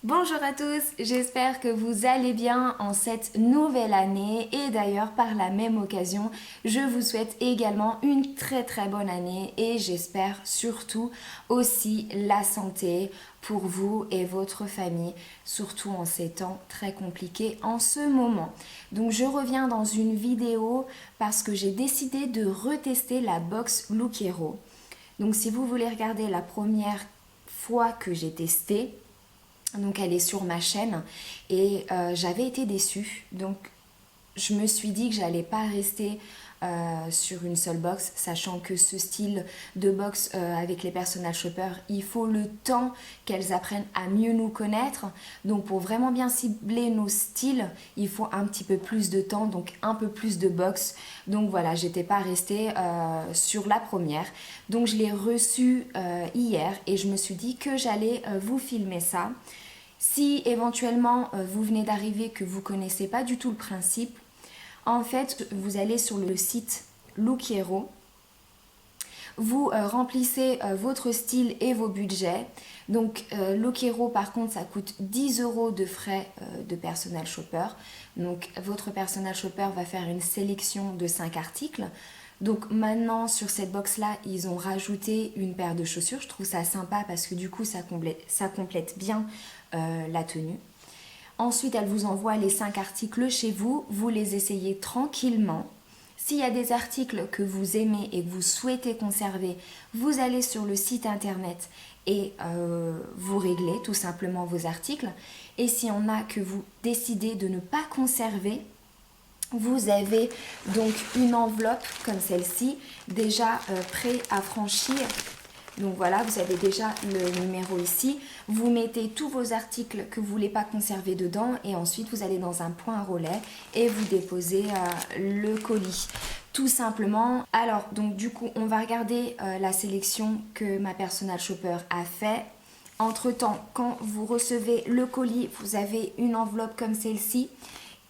Bonjour à tous, j'espère que vous allez bien en cette nouvelle année et d'ailleurs par la même occasion, je vous souhaite également une très bonne année et j'espère surtout aussi la santé pour vous et votre famille, surtout en ces temps très compliqués en ce moment. Donc je reviens dans une vidéo parce que j'ai décidé de retester la box Look Hero. Donc si vous voulez regarder la première fois que j'ai testé, donc elle est sur ma chaîne et j'avais été déçue. Donc je me suis dit que j'allais pas rester sur une seule box, sachant que ce style de box avec les personal shoppers, il faut le temps qu'elles apprennent à mieux nous connaître. Donc pour vraiment bien cibler nos styles, il faut un petit peu plus de temps, donc un peu plus de box. Donc voilà, j'étais pas restée sur la première. Donc je l'ai reçue hier et je me suis dit que j'allais vous filmer ça. Si éventuellement vous venez d'arriver, que vous ne connaissez pas du tout le principe, en fait, vous allez sur le site Look Hero, vous remplissez votre style et vos budgets. Donc Look Hero, par contre, ça coûte 10 euros de frais de personal shopper. Donc votre personal shopper va faire une sélection de 5 articles. Donc maintenant sur cette box là ils ont rajouté une paire de chaussures. Je trouve ça sympa parce que du coup ça complète bien la tenue. Ensuite elle vous envoie les 5 articles chez vous. Vous les essayez tranquillement. S'il y a des articles que vous aimez et que vous souhaitez conserver, vous allez sur le site internet et vous réglez tout simplement vos articles. Et s'il y en a que vous décidez de ne pas conserver, vous avez donc une enveloppe comme celle-ci, déjà pré-affranchie. Donc voilà, vous avez déjà le numéro ici. Vous mettez tous vos articles que vous ne voulez pas conserver dedans et ensuite vous allez dans un point relais et vous déposez le colis. Tout simplement. Alors, donc du coup, on va regarder la sélection que ma personal shopper a fait. Entre-temps, quand vous recevez le colis, vous avez une enveloppe comme celle-ci.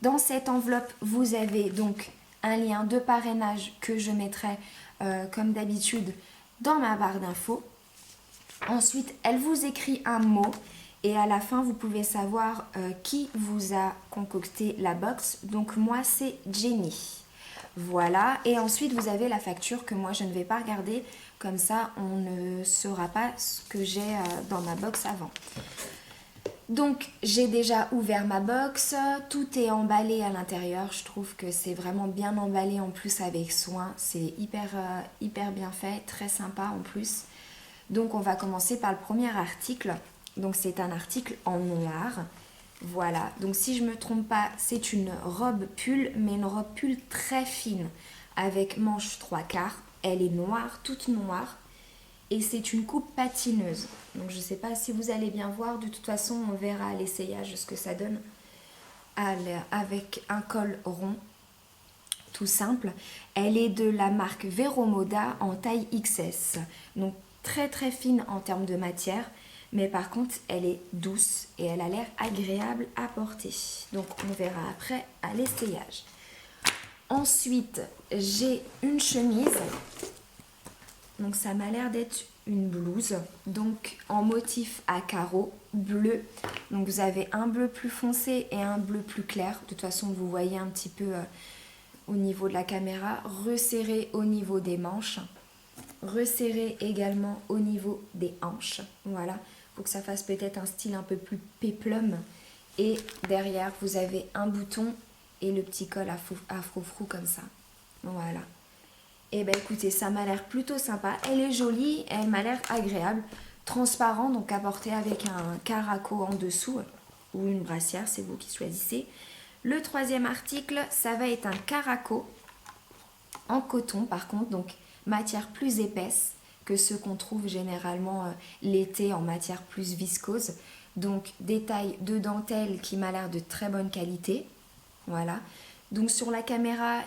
Dans cette enveloppe, vous avez donc un lien de parrainage que je mettrai comme d'habitude dans ma barre d'infos. Ensuite, elle vous écrit un mot et à la fin, vous pouvez savoir qui vous a concocté la box. Donc moi, c'est Jenny. Voilà, et ensuite vous avez la facture que moi je ne vais pas regarder, comme ça on ne saura pas ce que j'ai dans ma box avant. Donc j'ai déjà ouvert ma box, tout est emballé à l'intérieur, je trouve que c'est vraiment bien emballé en plus avec soin, c'est hyper bien fait, très sympa en plus. Donc on va commencer par le premier article, donc c'est un article en noir, voilà, donc si je ne me trompe pas c'est une robe pull, mais une robe pull très fine avec manches 3/4, elle est noire, toute noire. Et c'est une coupe patineuse. Donc je ne sais pas si vous allez bien voir. De toute façon, on verra à l'essayage ce que ça donne. Avec un col rond, tout simple. Elle est de la marque Vero Moda en taille XS. Donc très fine en termes de matière. Mais par contre, elle est douce et elle a l'air agréable à porter. Donc on verra après à l'essayage. Ensuite, j'ai une chemise. Donc ça m'a l'air d'être une blouse, donc en motif à carreaux bleu. Donc vous avez un bleu plus foncé et un bleu plus clair. De toute façon vous voyez un petit peu au niveau de la caméra. Resserré au niveau des manches. Resserré également au niveau des hanches. Voilà, faut que ça fasse peut-être un style un peu plus péplum. Et derrière vous avez un bouton et le petit col à froufrou comme ça. Voilà. Et ben écoutez, ça m'a l'air plutôt sympa. Elle est jolie, elle m'a l'air agréable. Transparent, donc à porter avec un caraco en dessous ou une brassière, c'est vous qui choisissez. Le troisième article, ça va être un caraco en coton par contre, donc matière plus épaisse que ceux qu'on trouve généralement l'été en matière plus viscose. Donc détail de dentelle qui m'a l'air de très bonne qualité. Voilà. Donc sur la caméra,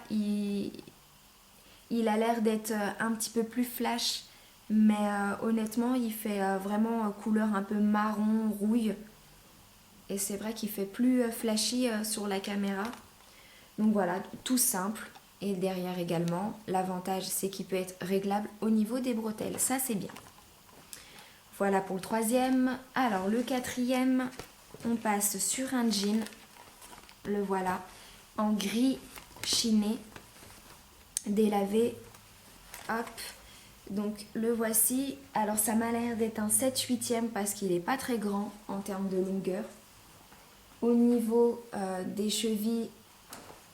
il a l'air d'être un petit peu plus flash, mais honnêtement, il fait vraiment couleur un peu marron, rouille. Et c'est vrai qu'il fait plus flashy sur la caméra. Donc voilà, tout simple. Et derrière également, l'avantage c'est qu'il peut être réglable au niveau des bretelles. Ça c'est bien. Voilà pour le troisième. Alors le quatrième, on passe sur un jean, le voilà, en gris chiné, délavé, hop, donc le voici. Alors ça m'a l'air d'être un 7/8e parce qu'il n'est pas très grand en termes de longueur. Au niveau des chevilles,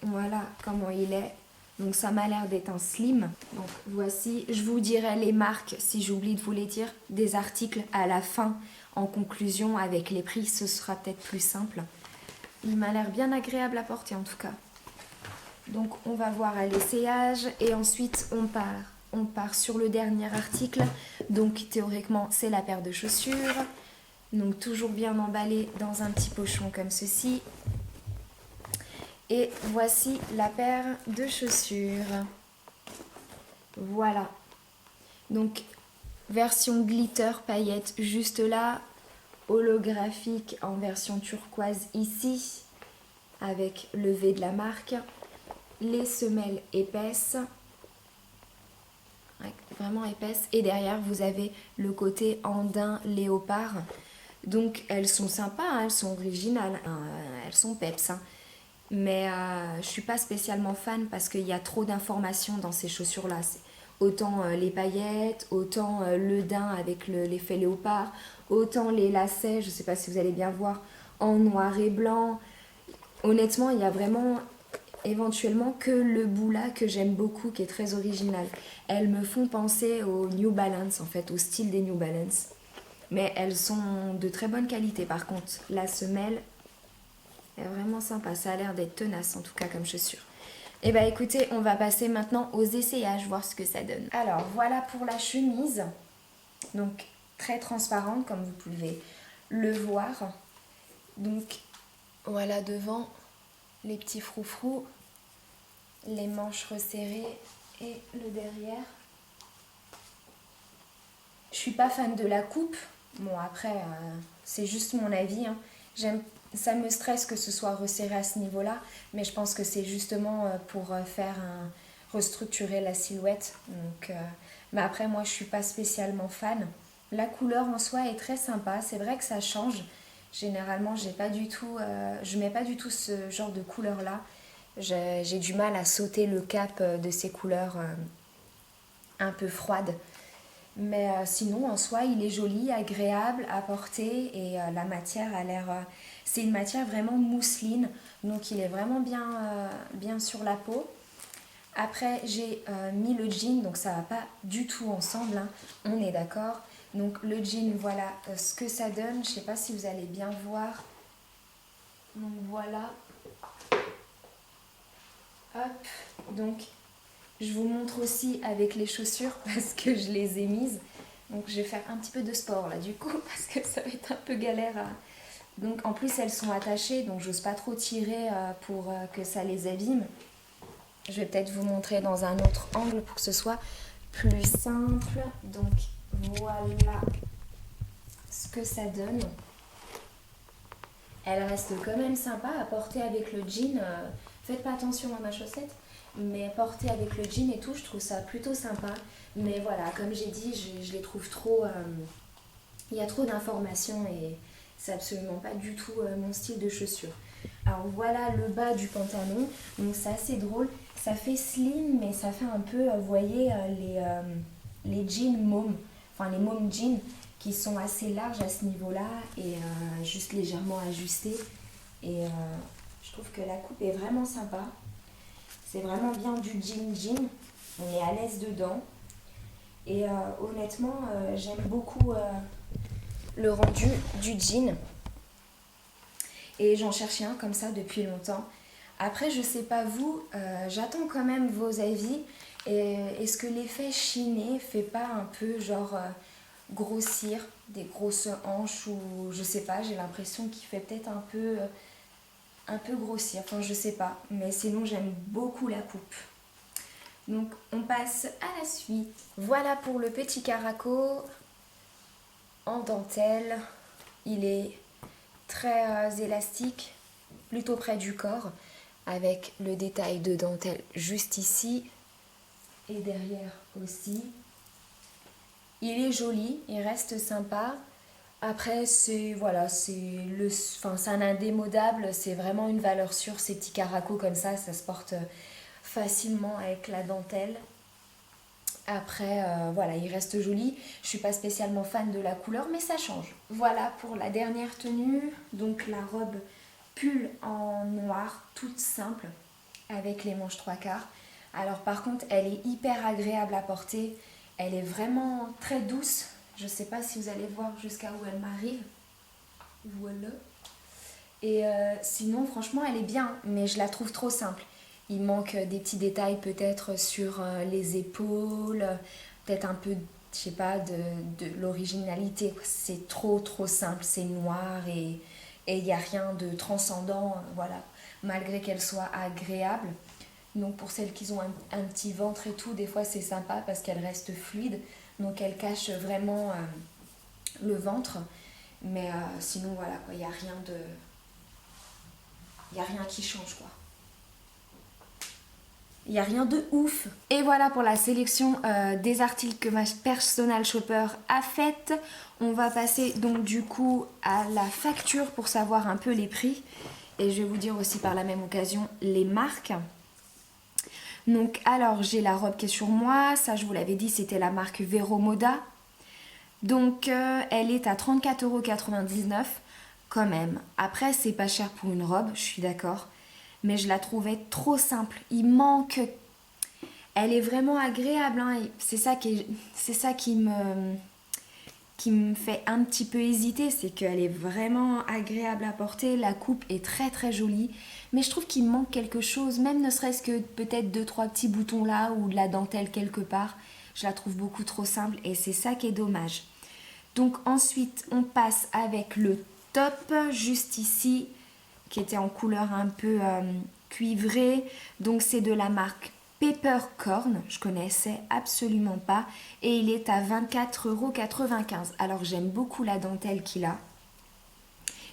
voilà comment il est. Donc ça m'a l'air d'être un slim. Donc voici, je vous dirai les marques si j'oublie de vous les dire, des articles à la fin en conclusion avec les prix, ce sera peut-être plus simple. Il m'a l'air bien agréable à porter en tout cas. Donc on va voir à l'essayage et ensuite on part sur le dernier article. Donc théoriquement c'est la paire de chaussures. Donc toujours bien emballée dans un petit pochon comme ceci. Et voici la paire de chaussures. Voilà. Donc version glitter paillettes juste là. Holographique en version turquoise ici. Avec le V de la marque. Les semelles épaisses. Ouais, vraiment épaisses. Et derrière vous avez le côté andin léopard. Donc elles sont sympas, hein, elles sont originales, hein, elles sont peps. Hein. Mais je suis pas spécialement fan parce qu'il y a trop d'informations dans ces chaussures-là. C'est autant les paillettes, autant le daim avec l'effet léopard, autant les lacets, je sais pas si vous allez bien voir, en noir et blanc. Honnêtement, il y a vraiment éventuellement que le bout là que j'aime beaucoup, qui est très original. Elles me font penser aux New Balance, en fait, au style des New Balance. Mais elles sont de très bonne qualité par contre. La semelle est vraiment sympa, ça a l'air d'être tenace en tout cas comme chaussure. Et bah écoutez, on va passer maintenant aux essayages, voir ce que ça donne. Alors voilà pour la chemise, donc très transparente comme vous pouvez le voir. Donc voilà devant les petits froufrous, les manches resserrées et le derrière. Je suis pas fan de la coupe. Bon après, c'est juste mon avis. Hein. Ça me stresse que ce soit resserré à ce niveau-là, mais je pense que c'est justement pour restructurer la silhouette. Donc, mais après, moi, je suis pas spécialement fan. La couleur en soi est très sympa. C'est vrai que ça change. Généralement, je mets pas du tout ce genre de couleur-là. J'ai du mal à sauter le cap de ces couleurs un peu froides. Mais sinon, en soi, il est joli, agréable à porter et la matière a l'air... c'est une matière vraiment mousseline, donc il est vraiment bien sur la peau. Après, j'ai mis le jean, donc ça va pas du tout ensemble, hein, on est d'accord. Donc le jean, voilà ce que ça donne. Je sais pas si vous allez bien voir. Donc voilà. Hop, donc... Je vous montre aussi avec les chaussures parce que je les ai mises. Donc je vais faire un petit peu de sport là du coup parce que ça va être un peu galère. Donc en plus elles sont attachées donc j'ose pas trop tirer pour que ça les abîme. Je vais peut-être vous montrer dans un autre angle pour que ce soit plus simple. Donc voilà ce que ça donne. Elle reste quand même sympa à porter avec le jean. Faites pas attention à ma chaussette. Mais porter avec le jean et tout, je trouve ça plutôt sympa. Mais voilà, comme j'ai dit, je les trouve trop... il y a trop d'informations et c'est absolument pas du tout mon style de chaussure. Alors voilà le bas du pantalon. Donc c'est assez drôle. Ça fait slim, mais ça fait un peu, vous voyez, les jeans mômes. Enfin, les mômes jeans qui sont assez larges à ce niveau-là et juste légèrement ajustés. Et je trouve que la coupe est vraiment sympa. C'est vraiment bien du jean. On est à l'aise dedans. Et honnêtement, j'aime beaucoup le rendu du jean. Et j'en cherchais un comme ça depuis longtemps. Après, je sais pas vous, j'attends quand même vos avis. Et est-ce que l'effet chiné fait pas un peu genre grossir des grosses hanches ou je sais pas, j'ai l'impression qu'il fait peut-être un peu grossir, enfin je sais pas, mais sinon j'aime beaucoup la coupe. Donc on passe à la suite. Voilà pour le petit caraco en dentelle. Il est très élastique, plutôt près du corps, avec le détail de dentelle juste ici et derrière aussi. Il est joli, il reste sympa. Après, c'est un indémodable, c'est vraiment une valeur sûre. Ces petits caracos comme ça se porte facilement avec la dentelle. Après, voilà, il reste joli. Je suis pas spécialement fan de la couleur, mais ça change. Voilà pour la dernière tenue. Donc la robe pull en noir, toute simple, avec les manches trois quarts. Alors par contre, elle est hyper agréable à porter. Elle est vraiment très douce. Je sais pas si vous allez voir jusqu'à où elle m'arrive. Voilà. Et sinon, franchement, elle est bien, mais je la trouve trop simple. Il manque des petits détails peut-être sur les épaules, peut-être un peu, je sais pas, de l'originalité. C'est trop simple, c'est noir et il n'y a rien de transcendant, voilà, malgré qu'elle soit agréable. Donc pour celles qui ont un petit ventre et tout, des fois c'est sympa parce qu'elle reste fluide, donc elle cache vraiment le ventre. Mais sinon voilà, quoi, il y a rien qui change quoi. Il n'y a rien de ouf. Et voilà pour la sélection des articles que ma personal shopper a faite. On va passer donc du coup à la facture pour savoir un peu les prix. Et je vais vous dire aussi par la même occasion les marques. Donc alors j'ai la robe qui est sur moi. Ça je vous l'avais dit, c'était la marque Vero Moda. Donc elle est à 34,99 € quand même. Après c'est pas cher pour une robe, je suis d'accord. Mais je la trouvais trop simple. Il manque... Elle est vraiment agréable. Hein. C'est ça qui me fait un petit peu hésiter. C'est qu'elle est vraiment agréable à porter. La coupe est très jolie. Mais je trouve qu'il manque quelque chose. Même ne serait-ce que peut-être 2-3 petits boutons là ou de la dentelle quelque part. Je la trouve beaucoup trop simple et c'est ça qui est dommage. Donc ensuite, on passe avec le top juste ici qui était en couleur un peu cuivrée. Donc c'est de la marque Peppercorn, je connaissais absolument pas. Et il est à 24,95 €. Alors j'aime beaucoup la dentelle qu'il a.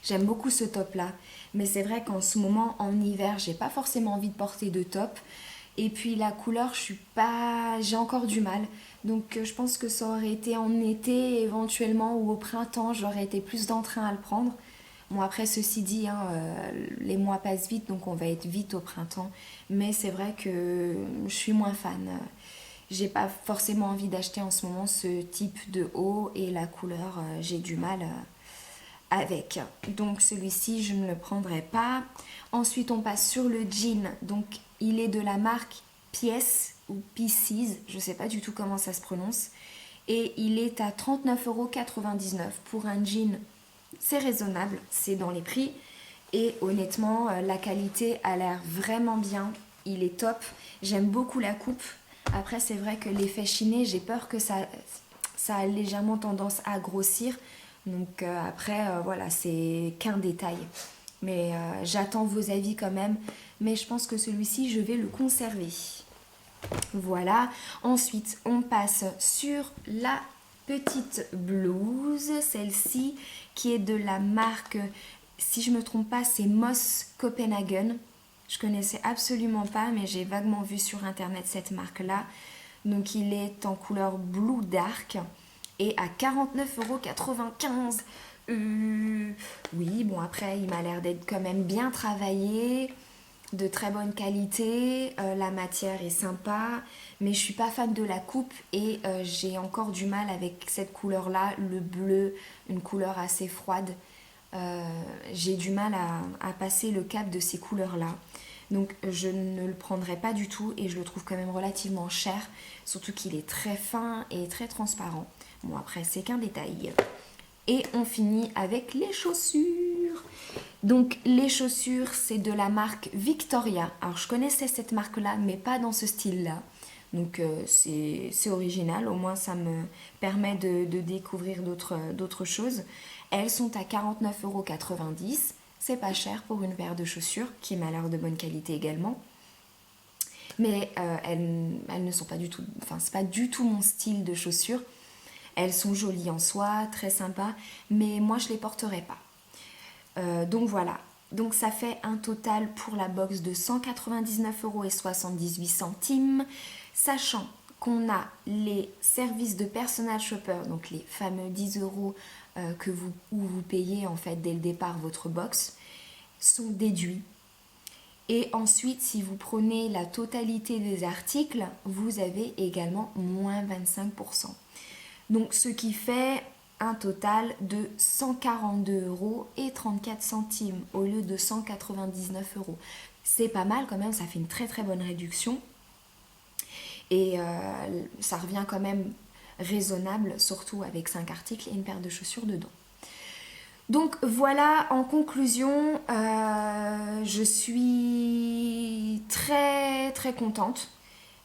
J'aime beaucoup ce top là. Mais c'est vrai qu'en ce moment, en hiver, j'ai pas forcément envie de porter de top. Et puis la couleur, j'ai encore du mal. Donc je pense que ça aurait été en été éventuellement ou au printemps, j'aurais été plus d'entrain à le prendre. Bon après ceci dit, hein, les mois passent vite donc on va être vite au printemps. Mais c'est vrai que je suis moins fan. J'ai pas forcément envie d'acheter en ce moment ce type de haut et la couleur, j'ai du mal avec. Donc celui-ci je ne le prendrai pas. Ensuite on passe sur le jean. Donc il est de la marque Pièce ou Pieces, je sais pas du tout comment ça se prononce. Et il est à 39,99 € pour un jean. C'est raisonnable, c'est dans les prix. Et honnêtement, la qualité a l'air vraiment bien. Il est top. J'aime beaucoup la coupe. Après, c'est vrai que l'effet chiné, j'ai peur que ça a légèrement tendance à grossir. Donc après, voilà, c'est qu'un détail. Mais j'attends vos avis quand même. Mais je pense que celui-ci, je vais le conserver. Voilà. Ensuite, on passe sur la petite blouse, celle-ci, qui est de la marque, si je ne me trompe pas, c'est Moss Copenhagen. Je connaissais absolument pas, mais j'ai vaguement vu sur internet cette marque-là. Donc il est en couleur Blue Dark et à 49,95 €. Oui, bon après, il m'a l'air d'être quand même bien travaillé, de très bonne qualité, la matière est sympa, mais je suis pas fan de la coupe et j'ai encore du mal avec cette couleur là, le bleu, une couleur assez froide. J'ai du mal à passer le cap de ces couleurs là, donc je ne le prendrai pas du tout et je le trouve quand même relativement cher, surtout qu'il est très fin et très transparent. Bon après c'est qu'un détail. Et on finit avec les chaussures. Donc les chaussures, c'est de la marque Victoria. Alors je connaissais cette marque-là, mais pas dans ce style-là. Donc c'est original, au moins ça me permet de découvrir d'autres choses. Elles sont à 49,90 €. C'est pas cher pour une paire de chaussures, qui m'a l'air de bonne qualité également. Mais elles ne sont pas du tout... Enfin, c'est pas du tout mon style de chaussures. Elles sont jolies en soi, très sympas, mais moi je les porterai pas. Donc voilà, donc ça fait un total pour la box de 199,78 €, sachant qu'on a les services de personal shopper, donc les fameux 10 euros où vous payez en fait dès le départ votre box, sont déduits. Et ensuite, si vous prenez la totalité des articles, vous avez également moins 25%. Donc ce qui fait un total de 142 euros et 34 centimes au lieu de 199 euros. C'est pas mal quand même, ça fait une très très bonne réduction. Et ça revient quand même raisonnable, surtout avec 5 articles et une paire de chaussures dedans. Donc voilà, en conclusion, je suis très très contente.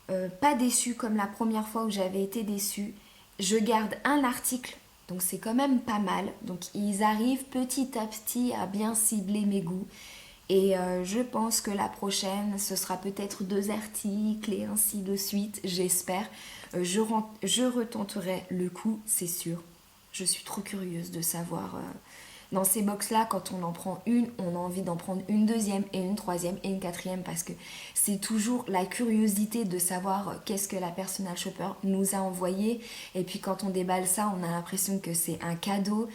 Pas déçue comme la première fois où j'avais été déçue. Je garde un article, donc c'est quand même pas mal. Donc ils arrivent petit à petit à bien cibler mes goûts. Et je pense que la prochaine, ce sera peut-être 2 articles et ainsi de suite, j'espère. Je retenterai le coup, c'est sûr. Je suis trop curieuse de savoir. Dans ces box-là, quand on en prend une, on a envie d'en prendre une deuxième et une troisième et une quatrième parce que c'est toujours la curiosité de savoir qu'est-ce que la personal shopper nous a envoyé. Et puis quand on déballe ça, on a l'impression que c'est un cadeau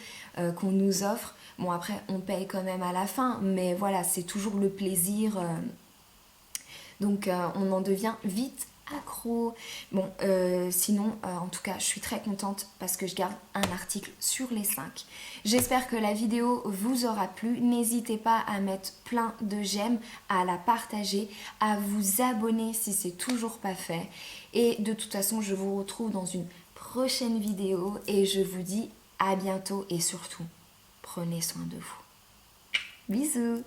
qu'on nous offre. Bon, après, on paye quand même à la fin, mais voilà, c'est toujours le plaisir. Donc, on en devient vite accro. Bon, sinon, en tout cas, je suis très contente parce que je garde un article sur les 5. J'espère que la vidéo vous aura plu. N'hésitez pas à mettre plein de j'aime, à la partager, à vous abonner si c'est toujours pas fait. Et de toute façon, je vous retrouve dans une prochaine vidéo et je vous dis à bientôt et surtout, prenez soin de vous. Bisous!